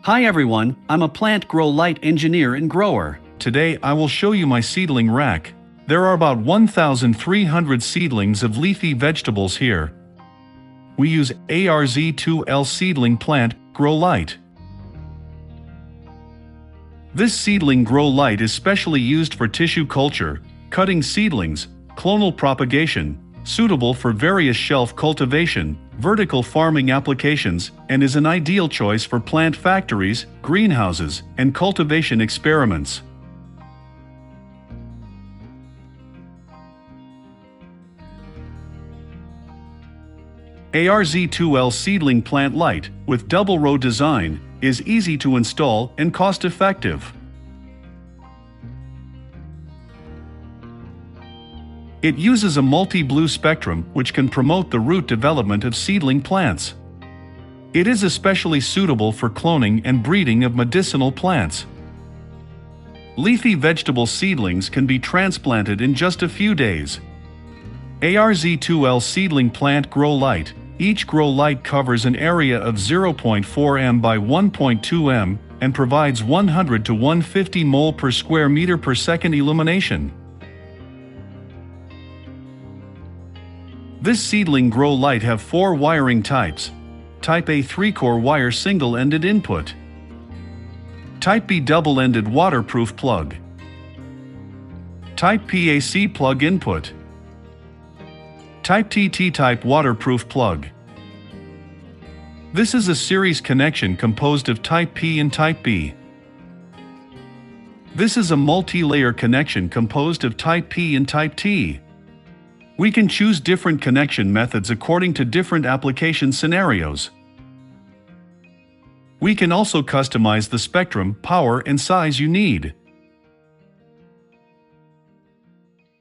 Hi everyone, I'm a plant grow light engineer and grower. Today I will show you my seedling rack. There are about 1,300 seedlings of leafy vegetables here. We use ARZ2L seedling plant grow light. This seedling grow light is specially used for tissue culture, cutting seedlings, clonal propagation, suitable for various shelf cultivation, vertical farming applications, and is an ideal choice for plant factories, greenhouses, and cultivation experiments. ARZ2L seedling plant light, with double row design, is easy to install and cost-effective. It uses a multi-blue spectrum which can promote the root development of seedling plants. It is especially suitable for cloning and breeding of medicinal plants. Leafy vegetable seedlings can be transplanted in just a few days. ARZ2L seedling plant grow light. Each grow light covers an area of 0.4 m by 1.2 m and provides 100 to 150 mole per square meter per second illumination. This seedling grow light have 4 wiring types. Type A 3-core wire single-ended input. Type B double-ended waterproof plug. Type P AC plug input. Type T T-type waterproof plug. This is a series connection composed of Type P and Type B. This is a multi-layer connection composed of Type P and Type T. We can choose different connection methods according to different application scenarios. We can also customize the spectrum, power, and size you need.